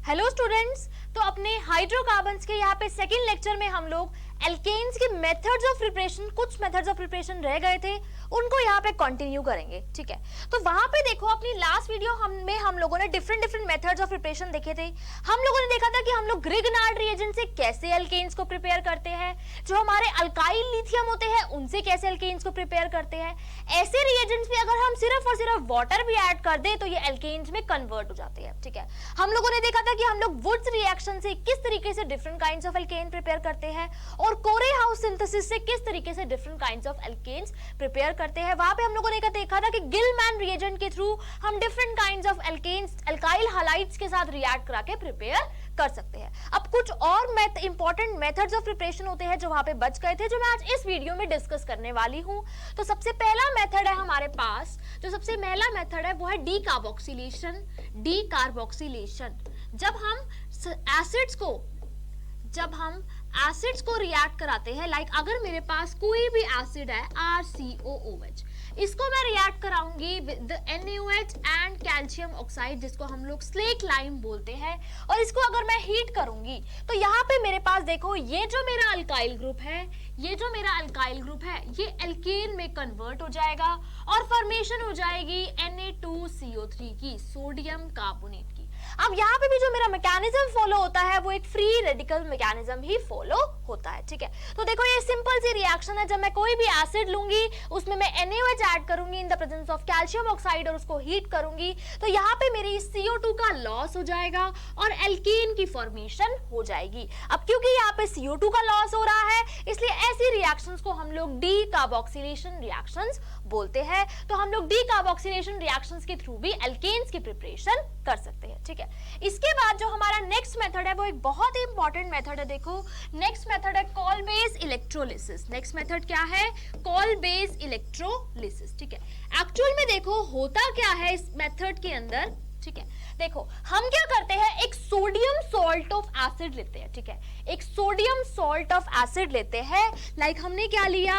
Hello students, तो अपने hydrocarbons के यहाँ पे सेकंड लेक्चर में हम लोग एल्केन्स के मेथड्स ऑफ प्रिपरेशन, कुछ मेथड्स ऑफ प्रिपरेशन रह गए थे, उनको यहाँ पे कंटिन्यू करेंगे। ठीक है, तो वहां पे देखो अपनी लास्ट वीडियो हम लोगों ने डिफरेंट मेथड्स ऑफ प्रिपरेशन देखे थे। हम लोगों ने देखा था कि हम लोग ग्रिग्नार्ड रिएजेंट से कैसे एल्केन्स को प्रिपेयर करते हैं, जो हमारे अल्काइल लिथियम होते हैं उनसे कैसे एल्केन्स को प्रिपेयर करते हैं। ऐसे रिएजेंट्स में अगर हम सिर्फ और सिर्फ वाटर भी ऐड कर दे तो ये एल्केन्स में कन्वर्ट हो जाते हैं। ठीक है, हम लोगों ने देखा था कि हम लोग वुड्स रिएक्शन से किस तरीके से different kinds of alkene prepare करते हैं और कोरे हाउस सिंथेसिस से किस तरीके से different kinds of alkenes prepare करते हैं। वहां पे हम लोगों ने देखा था कि गिलमैन रिएजेंट के थ्रू हम different kinds of alkenes alkyl halides के साथ रिएक्ट करा के प्रिपेयर कर सकते हैं। अब कुछ और इंपॉर्टेंट मेथड्स ऑफ प्रिपरेशन होते हैं जो वहां पे बच गए थे, जो मैं आज इस वीडियो में डिस्कस करने वाली हूं। तो सबसे पहला मेथड है हमारे पास, जो सबसे पहला मेथड है वो है डीकार्बोक्सिलेशन। डीकार्बोक्सिलेशन जब हम एसिड्स को रिएक्ट कराते हैं, लाइक अगर मेरे पास कोई भी एसिड है RCOOH, इसको मैं रिएक्ट कराऊंगी with NaOH and calcium oxide, जिसको हम लोग स्लेक लाइम बोलते हैं, और इसको अगर मैं हीट करूंगी तो यहाँ पे मेरे पास देखो ये जो मेरा अल्काइल ग्रुप है, ये एल्केन में कन्वर्ट हो जाएगा और फॉर्मेशन हो जाएगी Na2CO3 की, सोडियम कार्बोनेट की। अब यहाँ पे भी जो मेरा मैकेनिज्म फॉलो होता है वो एक फ्री रेडिकल मैकेनिज्म ही फॉलो होता है। ठीक है, तो देखो ये सिंपल सी रिएक्शन है। जब मैं कोई भी एसिड लूंगी उसमें मैं NaOH ऐड करूंगी in the presence of calcium oxide और उसको हीट करूंगी, तो यहाँ पे मेरी CO2 का लॉस हो जाएगा और एल्केन की फॉर्मेशन हो जाएगी। अब क्योंकि यहाँ पे CO2 का लॉस हो रहा है, इसलिए ऐसी रिएक्शंस को हम लोग डीकार्बोक्सिलेशन रिएक्शंस बोलते हैं। तो हम लोग डीकार्बोक्सिलेशन रिएक्शंस के थ्रू भी एल्केन्स की प्रिपरेशन कर सकते हैं। ठीक है, इसके बाद जो हमारा नेक्स्ट मेथड है वो एक बहुत ही इंपॉर्टेंट मेथड है। देखो नेक्स्ट मेथड है call base electrolysis. Next method क्या है? Call base electrolysis. ठीक है, एक्चुअल में देखो होता क्या है इस मेथड के अंदर। ठीक है, देखो हम क्या करते हैं, एक सोडियम सॉल्ट ऑफ एसिड लेते हैं। ठीक है, एक सोडियम सॉल्ट ऑफ एसिड लेते हैं, लाइक हमने क्या लिया,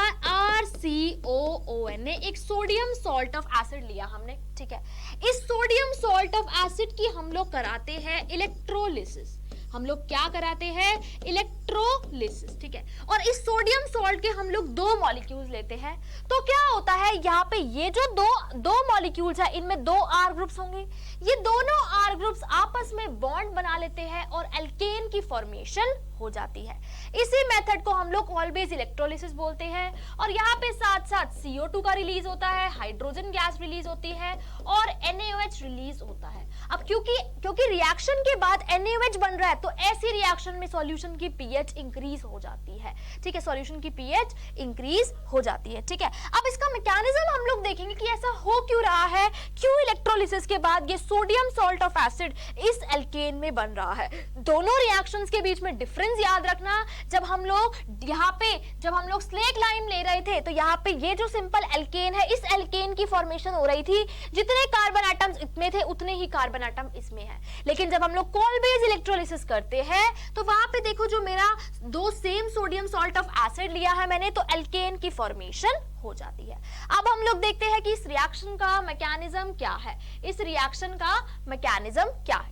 RCOONA, एक सोडियम सॉल्ट ऑफ एसिड लिया हमने। ठीक है, इस सोडियम सॉल्ट ऑफ एसिड की हम लोग कराते हैं इलेक्ट्रोलिसिस। हम लोग क्या कराते हैं? इलेक्ट्रोलिसिस। ठीक है, और इस सोडियम सॉल्ट के हम लोग 2 मॉलिक्यूल्स लेते हैं। तो क्या होता है यहाँ पे, ये जो दो मॉलिक्यूल्स है इनमें 2 R ग्रुप्स होंगे। ये दोनों R ग्रुप्स आपस में बॉन्ड बना लेते हैं और एल्केन की फॉर्मेशन हो जाती है। इसी मेथड को हम लोग कॉल बेस इलेक्ट्रोलिसिस बोलते हैं। और यहाँ पे साथ साथ CO2 का रिलीज होता है, हाइड्रोजन गैस रिलीज होती है और NaOH रिलीज होता है। अब क्योंकि रिएक्शन के बाद NaOH बन रहा है, तो ऐसी रिएक्शन में सॉल्यूशन की pH इंक्रीज हो जाती है। ठीक है, सॉल्यूशन की pH इंक्रीज हो जाती है। ठीक है, अब इसका मैकेनिज्म हम लोग देखेंगे कि ऐसा हो क्यों रहा है, क्यों इलेक्ट्रोलिसिस के बाद ये सोडियम सॉल्ट ऑफ एसिड इस एल्केन में बन रहा है। दोनों रिएक्शंस के बीच में डिफरेंस याद रखना। जब हम लोग स्लेक लाइम ले रहे थे, तो यहाँ पे ये जो सिंपल एल्केन है, इस एल्केन की फॉर्मेशन हो रही थी, जितने कार्बन एटम्स इसमें थे उतने ही कार्बन एटम इसमें है। लेकिन जब हम लोग कॉल बेस इलेक्ट्रोलिसिस करते हैं तो वहां पे देखो जो मेरा 2 same sodium salt of acid लिया है मैंने, तो एल्केन की फॉर्मेशन हो जाती है। अब हम लोग देखते हैं कि इस रिएक्शन का मैकेनिज्म क्या है,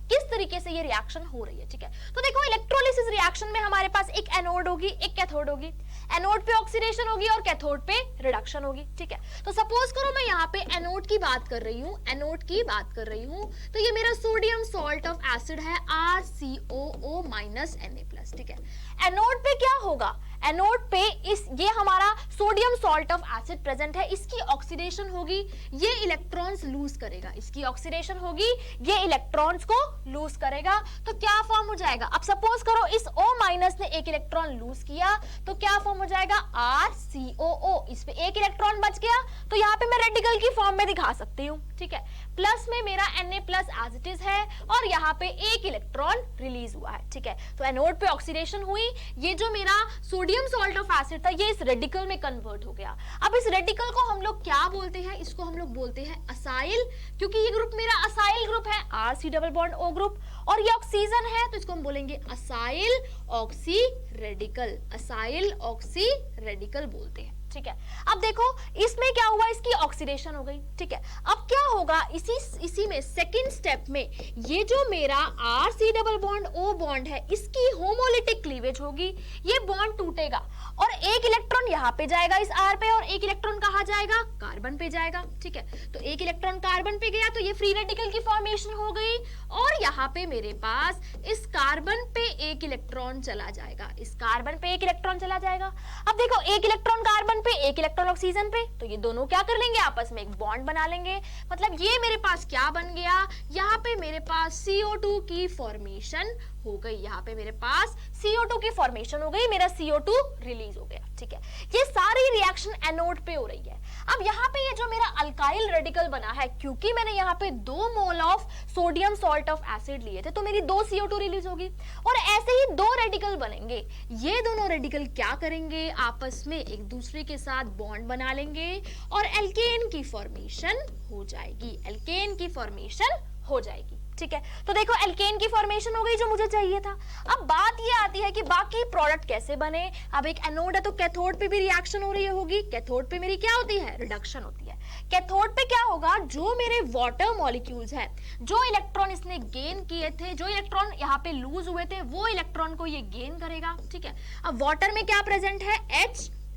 किस तरीके से ये रिएक्शन हो रही है। ठीक है, तो देखो इलेक्ट्रोलिसिस रिएक्शन में हमारे पास एक एनोड होगी, एक कैथोड होगी। एनोड पे ऑक्सीडेशन होगी और कैथोड पे रिडक्शन होगी। ठीक है, तो सपोज करो मैं यहाँ पे एनोड की बात कर रही हूँ, तो ये मेरा सोडियम सॉल्ट ऑफ एसिड है RCOO-Na+। ठीक है, एनोड पे क्या होगा, एनोड पे ये हमारा sodium salt of acid present है, इसकी ऑक्सीडेशन होगी, ये इलेक्ट्रॉन्स लूज करेगा, तो क्या फॉर्म हो जाएगा। अब सपोज करो इस O- ने एक इलेक्ट्रॉन लूज किया, तो क्या फॉर्म हो जाएगा, RCOO। इस पे एक इलेक्ट्रॉन बच गया, तो यहाँ पे मैं रेडिकल की फॉर्म में दिखा सकती हूँ। ठीक है, प्लस में मेरा Na+ एज इट इज है और यहाँ पे एक इलेक्ट्रॉन रिलीज हुआ है। ठीक है, तो एनोड पे ऑक्सीडेशन हुई, ये जो मेरा सोडियम सॉल्ट ऑफ एसिड था ये इस रेडिकल में कन्वर्ट हो गया। अब इस रेडिकल को हम लोग क्या बोलते हैं, इसको हम लोग बोलते हैं असाइल, क्योंकि ये ग्रुप मेरा असाइल ग्रुप है, RC+O ग्रुप, और ये ऑक्सीजन है तो इसको हम बोलेंगे असाइल ऑक्सी रेडिकल बोलते हैं। ठीक है। अब देखो इसमें क्या हुआ, इसकी ऑक्सीडेशन हो गई, ठीक है। अब क्या होगा, इसी में सेकंड स्टेप में ये जो मेरा RC double bond O bond है, इसकी होमोलिटिक क्लीवेज होगी, ये बॉन्ड टूटेगा और एक इलेक्ट्रॉन यहाँ पे जाएगा इस R पे और एक इलेक्ट्रॉन कहाँ जाएगा, कार्बन पे जाएगा, ठीक है। तो एक इलेक्ट्रॉन कार्बन पे गया तो ये फ्री रेडिकल की फॉर्मेशन हो गई और यहाँ पे मेरे पास इस कार्बन पे एक इलेक्ट्रॉन चला जाएगा, इस कार्बन पे एक इलेक्ट्रॉन चला जाएगा। अब देखो एक इलेक्ट्रॉन कार्बन पे एक इलेक्ट्रॉन ऑक्सीजन पे, तो ये दोनों क्या कर लेंगे, आपस में एक बॉन्ड बना लेंगे। मतलब ये मेरे पास क्या बन गया, यहाँ पे मेरे पास CO2 की फॉर्मेशन हो गई, यहाँ पे मेरे पास CO2 की फॉर्मेशन हो गई, मेरा CO2 रिलीज हो गया, ठीक है। ये सारी रिएक्शन एनोड पे हो रही है। अब यहाँ पे ये जो मेरा अल्काइल रेडिकल बना है, क्योंकि मैंने यहाँ पे 2 mole of sodium salt of acid लिए थे, तो मेरी 2 CO2 रिलीज होगी और ऐसे ही 2 रेडिकल बनेंगे। ये दोनों रेडिकल क्या करेंगे, आपस में एक दूसरे के साथ बॉन्ड बना लेंगे और एल्केन की फॉर्मेशन हो जाएगी, एल्केन की फॉर्मेशन हो जाएगी, ठीक है। तो देखो एल्केन की फॉर्मेशन हो गई जो मुझे चाहिए था। अब बात ये आती है कि बाकी प्रोडक्ट कैसे बने। अब एक एनोड है तो कैथोड पे भी रिएक्शन हो रही होगी, कैथोड पे मेरी क्या होती है, रिडक्शन होती है। कैथोड पे क्या होगा, जो मेरे वाटर मॉलिक्यूल्स है, जो इलेक्ट्रॉन इसने गेन किए थे, जो इलेक्ट्रॉन यहाँ पे लूज हुए थे, वो इलेक्ट्रॉन को ये गेन करेगा, ठीक है। अब वाटर में क्या प्रेजेंट है,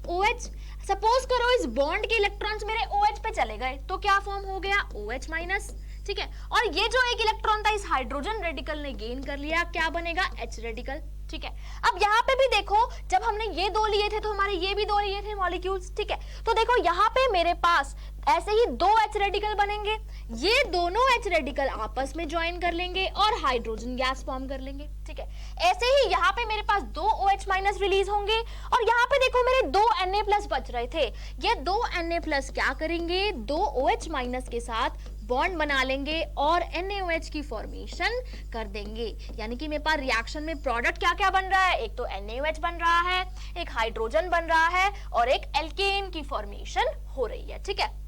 OH। सपोज करो इस बॉन्ड के इलेक्ट्रॉन्स मेरे OH पे चले गए तो क्या फॉर्म हो गया, OH माइनस, ठीक है। और ये जो एक इलेक्ट्रॉन था इस हाइड्रोजन रेडिकल ने गेन कर लिया, क्या बनेगा, H रेडिकल, ठीक है। अब यहाँ पे भी देखो जब हमने ये 2 लिए थे तो हमारे ये भी 2 लिए थे मॉलिक्यूल्स, ठीक है। तो देखो यहाँ पे मेरे पास ऐसे ही 2 H रेडिकल बनेंगे, ये दोनों H रेडिकल आपस में ज्वाइन कर लेंगे और हाइड्रोजन गैस फॉर्म कर लेंगे, ठीक है। ऐसे ही यहाँ पे मेरे पास 2 OH माइनस रिलीज होंगे और यहाँ पे देखो मेरे 2 Na प्लस बच रहे थे, ये 2 Na प्लस क्या करेंगे, 2 OH माइनस के साथ बॉन्ड बना लेंगे और NaOH की फॉर्मेशन कर देंगे। यानी कि मेरे पास रिएक्शन में प्रोडक्ट क्या क्या बन रहा है, एक तो NaOH बन रहा है, एक हाइड्रोजन बन रहा है और एक एल्केन की फॉर्मेशन हो रही है, ठीक है।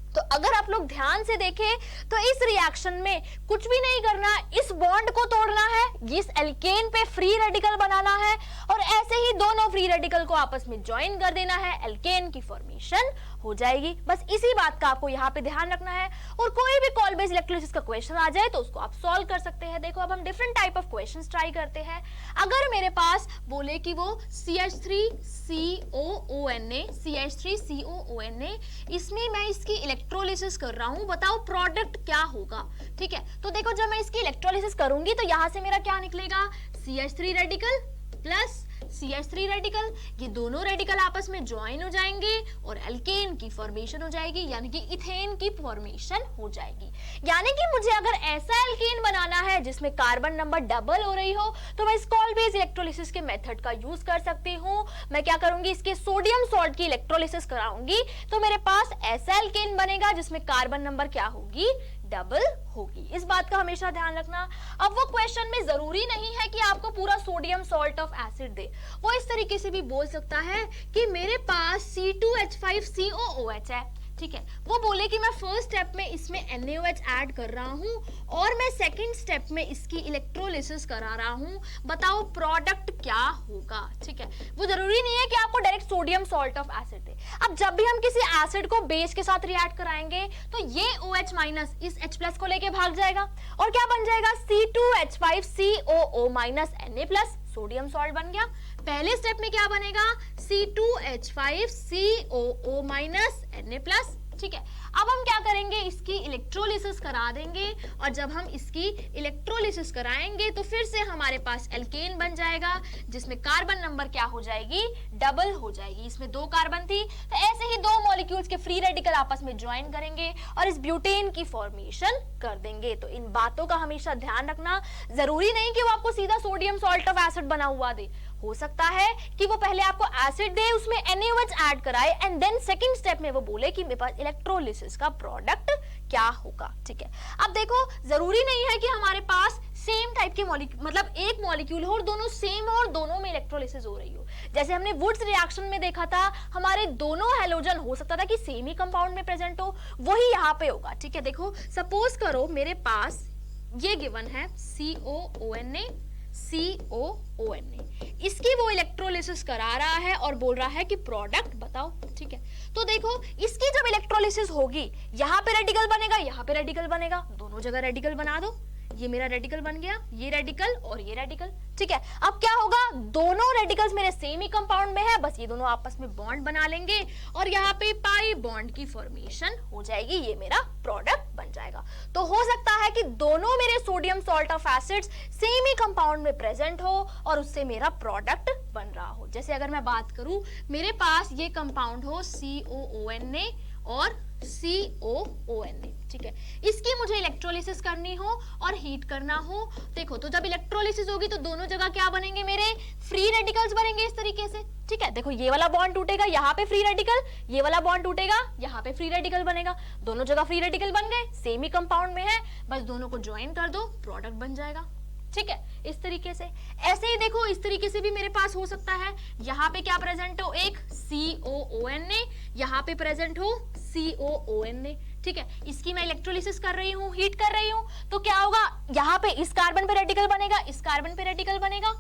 तो अगर आप लोग ध्यान से देखें तो इस रिएक्शन में कुछ भी नहीं करना, इस बॉन्ड को तोड़ना है, इस एल्केन पे फ्री रेडिकल बनाना है और ऐसे ही दोनों फ्री रेडिकल को आपस में ज्वाइन कर देना है, एल्केन की फॉर्मेशन हो जाएगी। बस इसी बात का आपको यहाँ पे ध्यान रखना है और कोई भी कॉल बेस्ड इलेक्ट्रोलिसिस का क्वेश्चन आ जाए तो उसको आप सॉल्व कर सकते हैं। देखो अब हम different type of questions try करते हैं। अगर मेरे पास बोले कि वो CH3COONA इसमें मैं इसकी इलेक्ट्रोलिसिस कर रहा हूँ, बताओ प्रोडक्ट क्या होगा, ठीक है। तो देखो जब मैं इसकी इलेक्ट्रोलिसिस करूंगी तो यहाँ से मेरा क्या निकलेगा, CH3 radical plus CH3 radical, ये दोनों रेडिकल आपस में ज्वाइन हो जाएंगे और एल्केन की फॉर्मेशन हो जाएगी, यानी कि इथेन की फॉर्मेशन हो जाएगी। यानी कि मुझे अगर ऐसा एल्केन बनाना है जिसमें कार्बन नंबर डबल हो रही हो तो मैं स्कॉल बेस्ड इलेक्ट्रोलिसिस के मेथड का यूज कर सकती हूँ। मैं क्या करूंगी, इसके सोडियम सॉल्ट की इलेक्ट्रोलिसिस कराऊंगी तो मेरे पास ऐसा एल्केन बनेगा जिसमें कार्बन नंबर क्या होगी, डबल होगी। इस बात का हमेशा ध्यान रखना। अब वो क्वेश्चन में जरूरी नहीं है कि आपको पूरा सोडियम सॉल्ट ऑफ एसिड दे, वो इस तरीके से भी बोल सकता है कि मेरे पास C2H5COOH है, ठीक है। वो बोले कि मैं फर्स्ट स्टेप में इसमें NaOH ऐड कर रहा हूं और मैं सेकंड स्टेप में इसकी इलेक्ट्रोलिसिस करा रहा हूं, बताओ प्रोडक्ट क्या होगा, ठीक है। वो जरूरी नहीं है कि आपको direct sodium salt of acid दे। अब जब भी हम किसी एसिड को बेस के साथ रिएक्ट कराएंगे तो ये OH माइनस इस H प्लस को लेके भाग जाएगा और क्या बन जाएगा, C2H5COO minus Na plus, sodium salt बन गया। पहले स्टेप में क्या बनेगा, C2H5COO माइनस Na प्लस, ठीक है। अब हम क्या करेंगे, इसकी इलेक्ट्रोलिसिस करा देंगे और जब हम इसकी इलेक्ट्रोलिसिस कराएंगे तो फिर से हमारे पास एल्केन बन जाएगा जिसमें कार्बन नंबर क्या हो जाएगी, डबल हो जाएगी। इसमें 2 कार्बन थी तो ऐसे ही 2 मॉलिक्यूल्स के फ्री रेडिकल आपस में ज्वाइन करेंगे और इस ब्यूटेन की फॉर्मेशन कर देंगे। तो इन बातों का हमेशा ध्यान रखना, जरूरी नहीं कि वो आपको सीधा सोडियम सॉल्ट ऑफ एसिड बना हुआ दे, हो सकता है कि वो पहले आपको एसिड दे, उसमें NaOH ऐड कराए एंड देन सेकंड स्टेप में वो बोले कि मेरे पास इलेक्ट्रोलिसिस का प्रोडक्ट क्या होगा, ठीक है। अब देखो जरूरी नहीं है कि हमारे पास सेम टाइप के मॉलिक्यूल, मतलब एक मॉलिक्यूल हो और दोनों सेम हो और दोनों में इलेक्ट्रोलिसिस हो रही हो। जैसे हमने वुड्स रिएक्शन में देखा था, हमारे दोनों हैलोजन हो सकता था कि सेम ही कंपाउंड में प्रेजेंट हो, वही यहाँ पे होगा, ठीक है। देखो सपोज करो मेरे पास ये गिवन है COONA COONA। इसकी वो इलेक्ट्रोलिसिस करा रहा है और बोल रहा है कि प्रोडक्ट बताओ, ठीक है। तो देखो इसकी जब इलेक्ट्रोलिसिस होगी, यहां पे रेडिकल बनेगा, यहां पे रेडिकल बनेगा, दोनों जगह रेडिकल बना दो, ये मेरा रेडिकल बन गया, ये रेडिकल और ये रेडिकल, ठीक है। अब क्या होगा, दोनों रेडिकल्स मेरे सेम ही कंपाउंड में है, बस ये दोनों आपस में बॉन्ड बना लेंगे और यहाँ पे पाई बॉन्ड की फॉर्मेशन हो जाएगी, ये मेरा प्रोडक्ट बन जाएगा। तो हो सकता है कि दोनों मेरे sodium salt of acids same he compound में प्रेजेंट हो और उससे मेरा प्रोडक्ट बन रहा हो। जैसे अगर मैं बात करूं, मेरे पास ये कंपाउंड हो COONA और COONA, ठीक है। इसकी मुझे इलेक्ट्रोलिसिस करनी हो और हीट करना हो, देखो तो जब इलेक्ट्रोलिसिस होगी तो दोनों जगह क्या बनेंगे, मेरे फ्री रेडिकल्स बनेंगे इस तरीके से, ठीक है। देखो ये वाला बॉन्ड टूटेगा, यहाँ पे फ्री रेडिकल, ये वाला बॉन्ड टूटेगा, यहाँ पे फ्री रेडिकल बनेगा, दोनों जगह फ्री रेडिकल बन गए, सेम ही कंपाउंड में है, बस दोनों को ज्वाइन कर दो, प्रोडक्ट बन जाएगा, ठीक है। इस तरीके से, ऐसे ही देखो इस तरीके से भी मेरे पास हो सकता है, यहाँ पे क्या प्रेजेंट हो, एक COONA, यहाँ पे प्रेजेंट हो COONA, ठीक है। इसकी मैं इलेक्ट्रोलिसिस कर रही हूँ, हीट कर रही हूँ, तो क्या होगा, यहाँ पे इस कार्बन पे रेडिकल बनेगा, इस कार्बन पे रेडिकल बनेगा,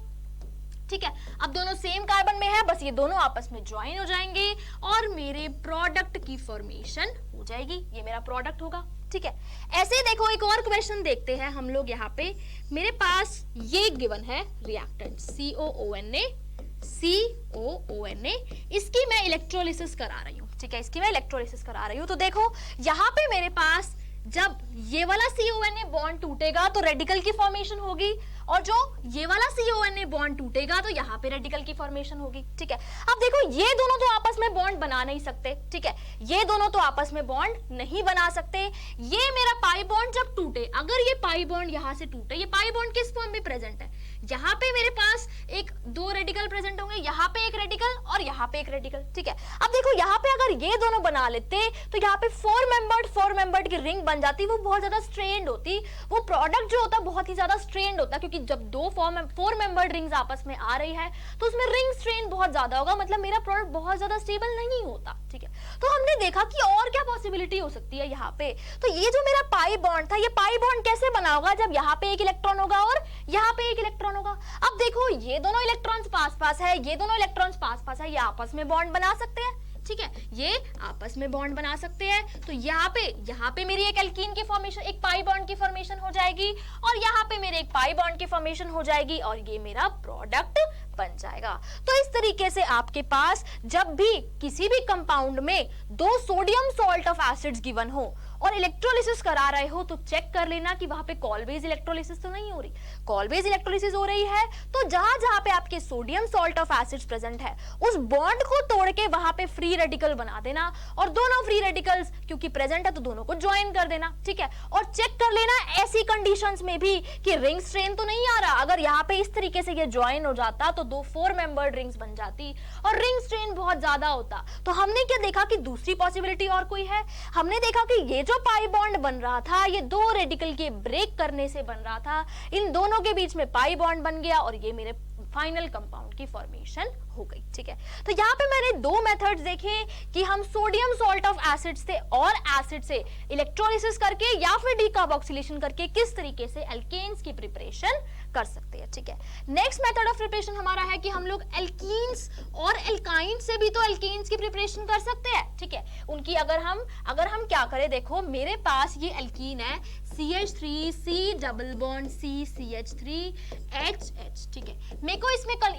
ठीक है। अब दोनों सेम कार्बन में है, बस ये दोनों आपस में ज्वाइन हो जाएंगे और मेरे प्रोडक्ट की फॉर्मेशन हो जाएगी, ये मेरा प्रोडक्ट होगा, ठीक है। ऐसे ही देखो एक और क्वेश्चन देखते हैं हम लोग। यहाँ पे मेरे पास ये गिवन है रिएक्टेंट COONA, इसकी मैं इलेक्ट्रोलिसिस करा रही हूँ, ठीक है। इसकी मैं इलेक्ट्रोलिसिस करा रही हूँ, तो देखो यहाँ पे मेरे पास जब ये वाला CONA बॉन्ड टूटेगा तो रेडिकल की फॉर्मेशन होगी और जो ये वाला CONA बॉन्ड टूटेगा तो यहाँ पे रेडिकल की फॉर्मेशन होगी, ठीक है। अब देखो ये दोनों तो आपस में बॉन्ड बना नहीं सकते, ठीक है, ये दोनों तो आपस में बॉन्ड नहीं बना सकते। ये मेरा पाई बॉन्ड जब टूटे, अगर ये पाई बॉन्ड यहाँ से टूटे, ये पाई बॉन्ड किस फॉर्म में प्रेजेंट है, यहाँ पे मेरे पास एक दो रेडिकल प्रेजेंट होंगे, यहाँ पे एक रेडिकल और यहाँ पे एक रेडिकल, ठीक है। अब देखो यहाँ पे अगर ये दोनों बना लेते तो यहाँ पे फोर मेंबर्ड की रिंग बन जाती, वो बहुत ज्यादा स्ट्रेन्ड होती, वो प्रोडक्ट जो होता बहुत ही ज्यादा स्ट्रेन्ड होता, क्योंकि जब दो फोर मेंबर्ड रिंग्स आपस में आ रही है तो उसमें रिंग स्ट्रेन बहुत ज्यादा होगा, मतलब मेरा प्रोडक्ट बहुत ज्यादा स्टेबल नहीं होता, ठीक है। तो हमने देखा कि और क्या पॉसिबिलिटी हो सकती है यहाँ पे, तो ये जो मेरा पाई बॉन्ड था, ये पाई बॉन्ड कैसे बना होगा, जब यहाँ पे एक इलेक्ट्रॉन होगा और यहाँ पे एक इलेक्ट्रॉन होगा। अब देखो ये दोनों इलेक्ट्रॉन्स पास पास है, ये दोनों इलेक्ट्रॉन्स पास पास है, ये आपस में बॉन्ड बना सकते हैं, ठीक है, ये आपस में बॉन्ड बना सकते हैं। तो यहाँ पे मेरी एक एल्कीन की फॉर्मेशन, एक पाई बॉन्ड की फॉर्मेशन हो जाएगी और यहाँ पे मेरे एक पाई बॉन्ड की फॉर्मेशन हो जाएगी और ये मेरा प्रोडक्ट बन जाएगा। तो इस तरीके से आपके पास जब भी किसी भी कंपाउंड में दो sodium salt of acids given हो और इलेक्ट्रोलिसिस करा रहे हो तो चेक कर लेना कि वहां पे कॉल-बेस इलेक्ट्रोलिसिस तो नहीं हो रही। कॉल-बेस इलेक्ट्रोलिसिस हो रही है तो जहां पे आपके sodium salt of acids present है, उस बॉन्ड को तोड़ के वहां पे फ्री रेडिकल बना देना और दोनों फ्री रेडिकल्स क्योंकि प्रेजेंट है तो दोनों को ज्वाइन कर देना, ठीक है। और चेक कर लेना ऐसी कंडीशंस में भी कि रिंग स्ट्रेन तो नहीं आ रहा। अगर यहाँ पे इस तरीके से ये ज्वाइन हो जाता तो दो फोर मेंबर्ड रिंग्स बन जाती और रिंग स्ट्रेन बहुत ज्यादा होता। तो हमने क्या देखा कि दूसरी पॉसिबिलिटी और कोई है, हमने देखा कि ये जो पाई बॉन्ड बन रहा था ये दो रेडिकल के ब्रेक करने से बन रहा था, इन दोनों के बीच में पाई बॉन्ड बन गया और ये मेरे फाइनल कंपाउंड की फॉर्मेशन हो गई, ठीक है। तो यहाँ पे मैंने दो मेथड्स देखे कि हम सोडियम सॉल्ट ऑफ एसिड से और एसिड से इलेक्ट्रोलिसिस करके या फिर डीकार्बोक्सिलेशन करके किस तरीके से एल्केन्स की प्रिपरेशन कर सकते हैं, ठीक है। नेक्स्ट मेथड ऑफ प्रिपरेशन हमारा है कि हम लोग एल्कीन्स और एल्काइंस से भी तो एल्केन्स की प्रिपरेशन कर सकते हैं, ठीक है। उनकी अगर हम क्या करें, देखो मेरे पास ये एल्कीन है CH3C double bond C CH3HH, ठीक है। मेरे को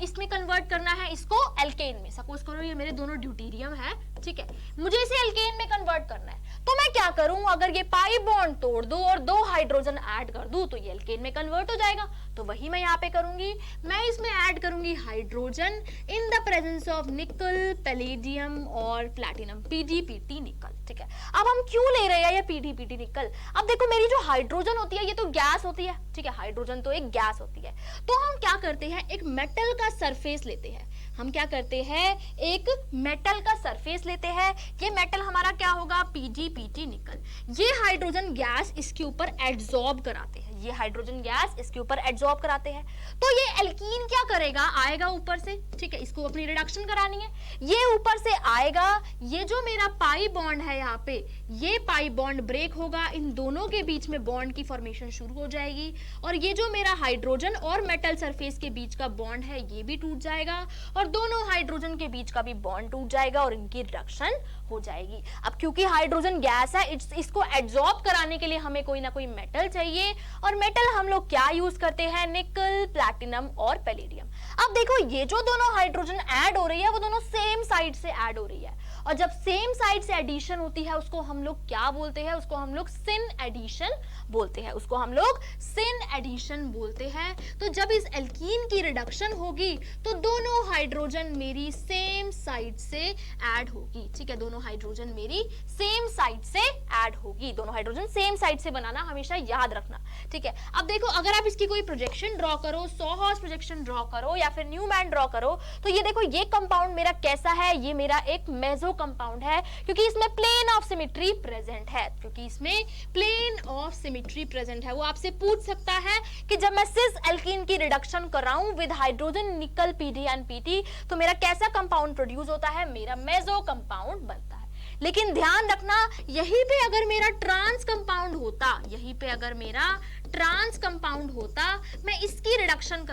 इसमें कन्वर्ट करना है इसको एल्केन में। सपोज करो ये मेरे दोनों ड्यूटेरियम है, ठीक है, मुझे इसे एल्केन में कन्वर्ट करना है, तो मैं क्या करूं, अगर ये पाई बॉन्ड तोड़ दूं और दो हाइड्रोजन ऐड कर दूं तो ये एल्केन में कन्वर्ट हो जाएगा। तो वही मैं यहाँ पे करूंगी, मैं इसमें ऐड करूंगी hydrogen in the presence of निकल, पैलेडियम और प्लैटिनम, PdPt निकल, ठीक है। अब हम क्यों ले रहे हैं ये PdPt निकल, अब देखो मेरी जो हाइड्रोजन होती है ये तो गैस होती है, ठीक है, हाइड्रोजन तो एक गैस होती है। तो हम क्या करते हैं, एक मेटल का सरफेस लेते हैं, हम क्या करते हैं एक मेटल का सरफेस लेते हैं, ये मेटल हमारा क्या होगा PdPt निकल, ये हाइड्रोजन गैस इसके ऊपर एब्जॉर्ब कराते हैं, ये हाइड्रोजन गैस इसके ऊपर एब्जॉर्ब कराते हैं। तो ये एल्कीन क्या करेगा, आएगा ऊपर से, ठीक है, इसको अपनी रिडक्शन करानी है, ये ऊपर से आएगा, ये जो मेरा पाई बॉन्ड है यहाँ पे, ये पाई बॉन्ड ब्रेक होगा, इन दोनों के बीच में बॉन्ड की फॉर्मेशन शुरू हो जाएगी, और ये जो मेरा हाइड्रोजन और मेटल सरफेस के बीच का बॉन्ड है ये भी टूट जाएगा, और दोनों हाइड्रोजन के बीच का भी बॉन्ड टूट जाएगा और इनकी रिडक्शन हो जाएगी। अब क्योंकि हाइड्रोजन गैस है, इसको एब्जॉर्ब कराने के लिए हमें कोई ना कोई मेटल चाहिए, और मेटल हम लोग क्या यूज करते हैं, निकल, प्लैटिनम और पैलेडियम। अब देखो ये जो दोनों हाइड्रोजन ऐड हो रही है वो दोनों सेम साइड से ऐड हो रही है, और जब सेम साइड से एडिशन होती है उसको हम लोग क्या बोलते हैं, उसको हम लोग सिन एडिशन बोलते हैं, उसको हम लोग सिन एडिशन बोलते हैं। तो जब इस एल्कीन की रिडक्शन होगी तो दोनों हाइड्रोजन मेरी सेम साइड से ऐड होगी, ठीक है, दोनों हाइड्रोजन मेरी सेम साइड से ऐड होगी, दोनों हाइड्रोजन सेम साइड से बनाना हमेशा याद रखना, ठीक है। अब देखो अगर आप इसकी कोई प्रोजेक्शन ड्रॉ करो, सॉहॉर्स प्रोजेक्शन ड्रॉ करो या फिर न्यूमैन ड्रॉ करो, तो ये देखो ये कंपाउंड मेरा कैसा है, ये मेरा एक मेसो कंपाउंड है, क्योंकि इसमें प्लेन ऑफ सिमेट्री प्रेजेंट है, क्योंकि इसमें प्लेन ऑफ सिमेट्री प्रेजेंट है। वो आपसे पूछ सकता है कि जब मैं सिस एल्कीन की रिडक्शन कराऊं विद हाइड्रोजन निकल पीडी एंड पीटी तो मेरा कैसा कंपाउंड प्रोड्यूस होता है, मेरा मेसो कंपाउंड बनता है। लेकिन ध्यान रखना यहीं पे अगर मेरा ट्रांस कंपाउंड होता, यहीं पे अगर मेरा ट्रांस कंपाउंड होता, मैं इसकी रिडक्शन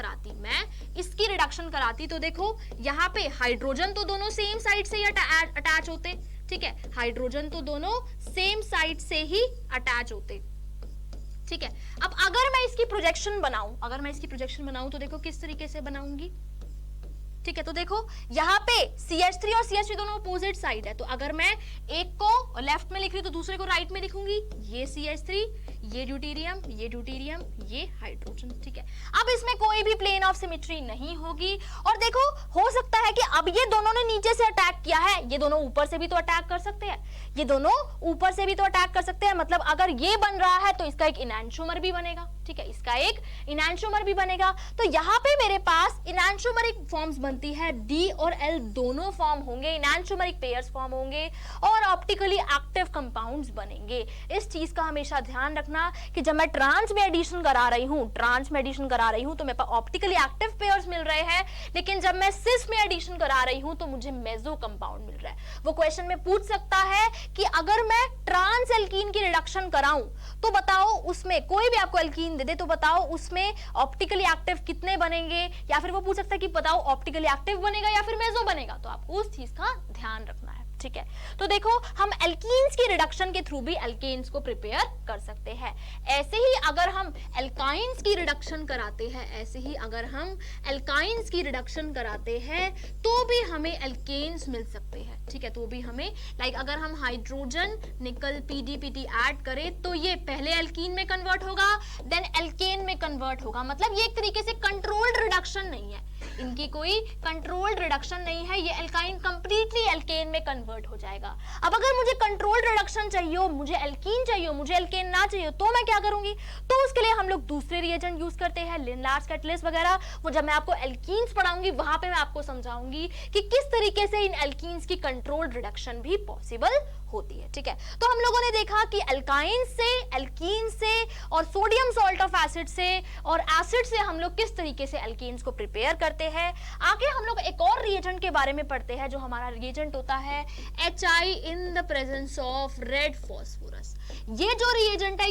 कराती तो देखो यहाँ पे हाइड्रोजन तो दोनों सेम साइड से ही अटैच होते, ठीक है, हाइड्रोजन तो दोनों सेम साइड से ही अटैच होते, ठीक है। अब अगर मैं इसकी प्रोजेक्शन बनाऊं तो देखो किस तरीके से बनाऊंगी, ठीक है। तो देखो यहाँ पे CH3 और CH3 दोनों अपोजिट साइड है, तो अगर मैं एक को लेफ्ट में लिख रही हूँ तो दूसरे को राइट में लिखूंगी, ये CH3, ये ड्यूटेरियम, ये हाइड्रोजन, ठीक है। अब इसमें कोई भी प्लेन ऑफ सिमेट्री नहीं होगी, और देखो हो सकता है कि अब ये दोनों ने नीचे से अटैक किया है, ये दोनों ऊपर से भी तो अटैक कर सकते हैं, मतलब अगर ये बन रहा है तो इसका एक इनैंशोमर भी बनेगा, ठीक है, इसका एक इनैंशोमर भी बनेगा। तो यहाँ पे मेरे पास इनैंशोमरिक फॉर्म्स बनती है, D और L दोनों फॉर्म होंगे, इनैंशोमरिक पेयर्स फॉर्म होंगे और ऑप्टिकली एक्टिव कंपाउंड्स बनेंगे। इस चीज का हमेशा ध्यान रखना कि जब मैं ट्रांस में एडिशन करा रही हूँ तो मेरे पास ऑप्टिकली एक्टिव पेयर्स मिल रहे हैं, लेकिन जब मैं सिस में एडिशन करा रही हूँ तो मुझे मेसो कंपाउंड मिल रहा है। वो क्वेश्चन में पूछ सकता है कि अगर मैं ट्रांस एल्कीन की रिडक्शन कराऊं तो बताओ उसमें, कोई भी आपको एल्कीन दे दे तो बताओ उसमें ऑप्टिकली एक्टिव कितने बनेंगे, या फिर वो पूछ सकता है कि बताओ ऑप्टिकली एक्टिव बनेगा या फिर मेसो बनेगा, तो आपको उस चीज का ध्यान रखना है, ठीक है। तो देखो हम एल्कीन्स की रिडक्शन के थ्रू भी एल्केन्स को प्रिपेयर कर सकते हैं। ऐसे ही अगर हम एल्काइंस की रिडक्शन कराते हैं तो भी हमें एल्केन्स मिल सकते हैं, ठीक है। तो भी हमें अगर हम हाइड्रोजन निकल पीडीपीटी ऐड करें तो ये पहले एल्कीन में कन्वर्ट होगा, देन एल्केन में कन्वर्ट होगा, मतलब ये एक तरीके से कंट्रोल्ड रिडक्शन नहीं है, इनकी कोई कंट्रोल्ड रिडक्शन नहीं है, ये एल्काइन कंप्लीटली एल्केन में कन्वर्ट हो जाएगा। अब अगर मुझे कंट्रोल्ड रिडक्शन चाहिए, मुझे एल्कीन चाहिए, मुझे एल्केन ना चाहिए, तो मैं क्या करूंगी, तो उसके लिए हम लोग दूसरे रिएजेंट यूज करते हैं, लिनलार्स कैटलिस्ट वगैरह। वो जब मैं आपको एल्कीन्स पढ़ाऊंगी वहां पे मैं आपको समझाऊंगी कि किस तरीके से इन एल्कीन्स की कंट्रोल्ड रिडक्शन भी पॉसिबल होती है, ठीक है। तो हम लोगों ने देखा कि एल्काइन से, एल्कीन से और सोडियम सॉल्ट ऑफ एसिड से और एसिड से हम लोग किस तरीके से एल्केन्स को प्रिपेयर करते हैं। आगे हम लोग एक और रिएजेंट के बारे में पढ़ते हैं जो हमारा रिएजेंट होता है HI in the presence of red phosphorus. ये जो रिएजेंट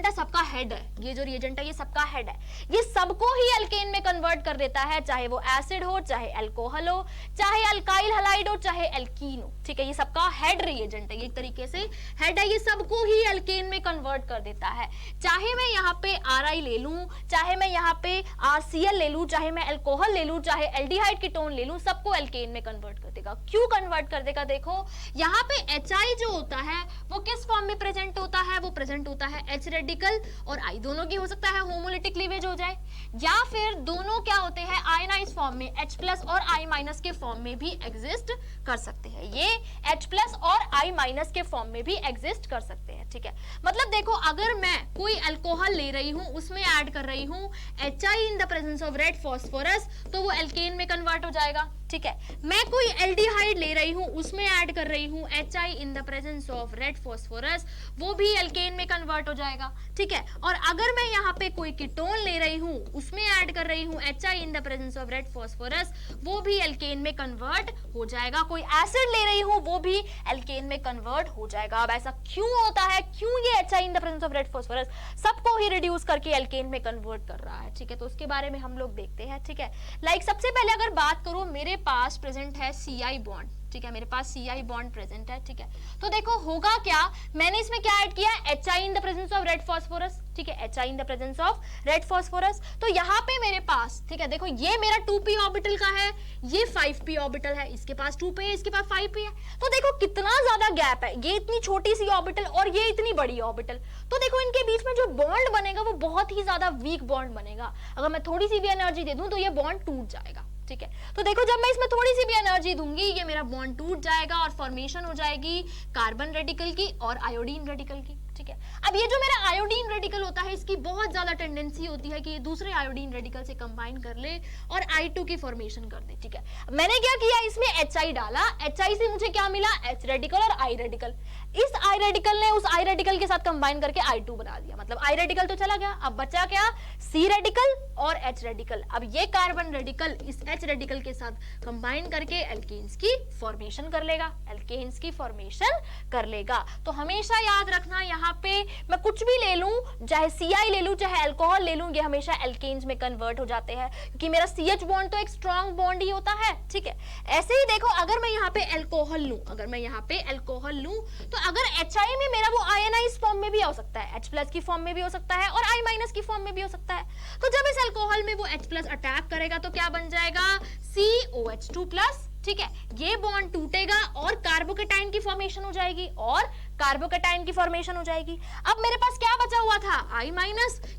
है सबका हेड है, ये सबका हेड है, ये सबको ही एल्केन में कन्वर्ट कर देता है, चाहे वो एसिड हो, चाहे अल्कोहल हो, चाहे अल्काइल हैलाइड हो, चाहे एल्कीन हो, ठीक है। ये सबका हेड रिएजेंट है, ये एक तरीके से हेड है, ये सबको ही एल्केन में कन्वर्ट कर देता है। चाहे मैं यहाँ पे Ri ले लूं, चाहे मैं यहाँ पे RCl ले लूं, चाहे मैं अल्कोहल ले लूं, चाहे एल्डिहाइड कीटोन ले लूं, सबको एल्केन में कन्वर्ट कर देगा। क्यों कन्वर्ट कर देगा, देखो यहाँ पे HI जो होता है वो किस फॉर्म में प्रेजेंट होता है, वो प्रेजेंट होता है H रेडिकल और I दोनों की हो सकता है होमोलिटिक लीवेज हो जाए, या फिर दोनों क्या होते हैं आयनाइज फॉर्म में H प्लस और I माइनस के फॉर्म में भी एग्जिस्ट कर सकते हैं, ये H प्लस और I माइनस के फॉर्म में भी एग्जिस्ट कर सकते हैं, ठीक है। मतलब देखो अगर मैं कोई अल्कोहल ले रही हूं, उसमें ऐड कर रही हूं HI in the presence of red phosphorus, तो वो एल्केन में कन्वर्ट हो जाएगा, ठीक है, मैं कोई एल्डिहाइड ले रही हूं, उसमें ऐड कर रही हूं HI in the presence of red phosphorus, वो भी एल्केन में कन्वर्ट हो जाएगा। ठीक है, और अगर मैं यहाँ पे कोई कीटोन ले रही हूं, उसमें ऐड कर रही हूं HI in the presence of red phosphorus, वो भी एल्केन में कन्वर्ट हो जाएगा। कोई एसिड ले रही हूं, वो भी एल्केन में कन्वर्ट हो जाएगा। अब ऐसा क्यों होता है, क्यों ये HI in the presence of red phosphorus सबको ही रिड्यूस करके एल्केन में कन्वर्ट कर रहा है? ठीक है, तो उसके बारे में हम लोग देखते हैं। ठीक है, लाइक सबसे पहले अगर बात करूं, मेरे पास प्रेजेंट है CI बॉन्ड। ठीक है, मेरे पास CI बॉन्ड प्रेजेंट है। ठीक है, तो देखो होगा क्या, मैंने इसमें क्या ऐड किया, HI in the presence of red phosphorus. ठीक है, HI in the presence of red phosphorus. तो यहाँ पे मेरे पास, ठीक है, देखो ये मेरा 2p ऑर्बिटल का है, ये 5p ऑर्बिटल है, इसके पास 2p है, इसके पास 5p है। तो देखो कितना ज्यादा गैप है, ये इतनी छोटी सी ऑर्बिटल और ये इतनी बड़ी ऑर्बिटल। तो देखो इनके बीच में जो बॉन्ड बनेगा वो बहुत ही ज्यादा वीक बॉन्ड बनेगा। अगर मैं थोड़ी सी भी एनर्जी दे दूं तो ये बॉन्ड टूट जाएगा। ठीक है, तो देखो जब मैं इसमें थोड़ी सी भी एनर्जी दूंगी, ये मेरा बॉन्ड टूट जाएगा और फॉर्मेशन हो जाएगी कार्बन रेडिकल की और आयोडीन रेडिकल की। ठीक है, अब ये जो मेरा आयोडीन रेडिकल होता है, इसकी बहुत ज्यादा टेंडेंसी होती है कि ये दूसरे आयोडीन रेडिकल से कंबाइन कर ले और I2 की फॉर्मेशन कर दे। ठीक है, मैंने क्या किया, इसमें HI डाला, HI से मुझे क्या मिला, H रेडिकल और I रेडिकल। इस I रेडिकल ने उस I रेडिकल के साथ कंबाइन करके I2 बना दिया, मतलब I रेडिकल तो चला गया, अब बचा क्या, C रेडिकल और H रेडिकल। अब ये कार्बन रेडिकल इस H रेडिकल के साथ कंबाइन करके एल्केन्स की फॉर्मेशन कर लेगा, एल्केन्स की फॉर्मेशन कर लेगा। तो हमेशा याद रखना, यहाँ पे मैं कुछ भी ले लूं, चाहे CI ले लूं चाहे अल्कोहल ले लूं, ये हमेशा एल्केन्स में कन्वर्ट हो जाते हैं, क्योंकि मेरा CH बॉन्ड तो एक स्ट्रॉन्ग बॉन्ड ही होता है। ठीक है, ऐसे ही देखो अगर मैं यहाँ पे अल्कोहल लूं, अगर मैं यहाँ पे अल्कोहल लूं, तो अगर HI में मेरा वो आयनाइज फॉर्म में भी हो सकता है, H+ की फॉर्म में भी हो सकता है और I- की फॉर्म में भी हो सकता है। तो जब इस अल्कोहल में वो H+ अटैक करेगा तो क्या बन जाएगा, COH2+। ठीक है, ये बॉन्ड टूटेगा और कार्बोकेटाइन की फॉर्मेशन हो जाएगी, और कार्बोकेटाइन की फॉर्मेशन हो जाएगी। अब मेरे पास क्या बचा हुआ था, I-,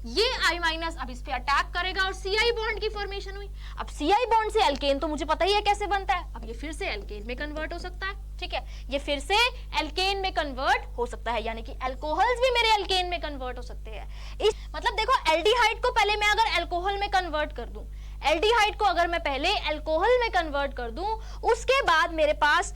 ये I- अब इस पे अटैक करेगा और CI बॉन्ड की फॉर्मेशन हुई। अब CI बॉन्ड से एल्केन तो मुझे पता ही है कैसे बनता है, अब ये फिर से एल्केन में कन्वर्ट हो सकता है। ठीक है, ये फिर से एल्केन में कन्वर्ट हो सकता है, यानी कि अल्कोहल्स भी मेरे एल्केन में कन्वर्ट हो सकते हैं। इस मतलब देखो एल्डिहाइड को पहले मैं अगर अल्कोहल में कन्वर्ट कर दूं, एल्डिहाइड को अगर मैं पहले अल्कोहल में कन्वर्ट कर दूं, उसके बाद मेरे पास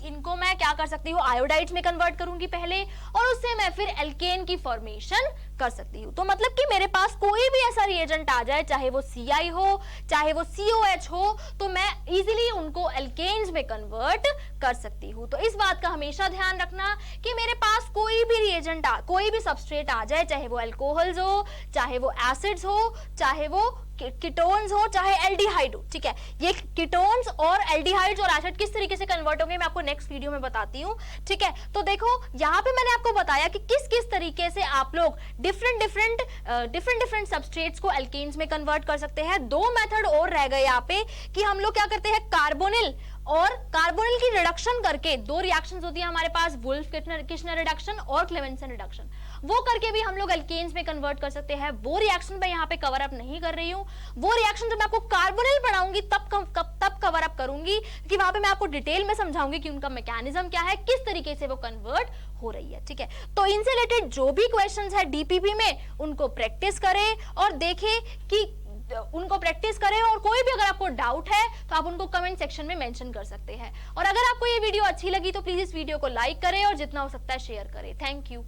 इनको मैं क्या कर सकती हूँ, आयोडाइड्स में कन्वर्ट करूंगी पहले, और उससे मैं फिर एल्केन की फॉर्मेशन कर सकती हूँ। तो मतलब कि मेरे पास कोई भी ऐसा रिएजेंट आ जाए, चाहे वो CI हो चाहे वो COH हो, तो मैं इजीली उनको एल्केन्स में कन्वर्ट कर सकती हूँ। तो इस बात का हमेशा ध्यान रखना कि मेरे पास कोई भी रिएजेंट कोई भी सबस्ट्रेट आ जाए, चाहे वो अल्कोहल्स हो चाहे वो एसिड्स हो चाहे वो कीटोन्स हो चाहे एल्डिहाइड हो। ठीक है, ये कीटोन्स और एल्डिहाइड्स और एसिड किस तरीके से कन्वर्ट होंगे मैं आपको नेक्स्ट वीडियो में बताती हूँ। ठीक है, तो देखो यहाँ पे मैंने आपको बताया कि किस किस तरीके से आप लोग डिफरेंट सबस्ट्रेट्स को एल्केन्स में कन्वर्ट कर सकते हैं। दो मेथड और रह गए यहाँ पे कि हम लोग क्या करते हैं, कार्बोनिल की रिडक्शन करके, दो रिएक्शंस होती है हमारे पास, वुल्फ किर्चनर रिडक्शन और क्लेवेंसन रिडक्शन, वो करके भी हम लोग एल्केन्स में कन्वर्ट कर सकते हैं। वो रिएक्शन मैं यहाँ पे कवर अप नहीं कर रही हूँ, वो रिएक्शन जब मैं आपको कार्बोनिल पढ़ाऊंगी तब कवर अप करूंगी, कि वहां पे मैं आपको डिटेल में समझाऊंगी कि उनका मैकेनिज्म क्या है, किस तरीके से वो कन्वर्ट हो रही है। ठीक है, तो इनसे रिलेटेड जो भी क्वेश्चंस है डीपीपी में, उनको प्रैक्टिस करें और देखें कि और कोई भी अगर आपको डाउट है तो आप उनको कमेंट सेक्शन में मेंशन कर सकते हैं। और अगर आपको ये वीडियो अच्छी लगी तो प्लीज इस वीडियो को लाइक करें और जितना हो सकता है शेयर करें। Thank you.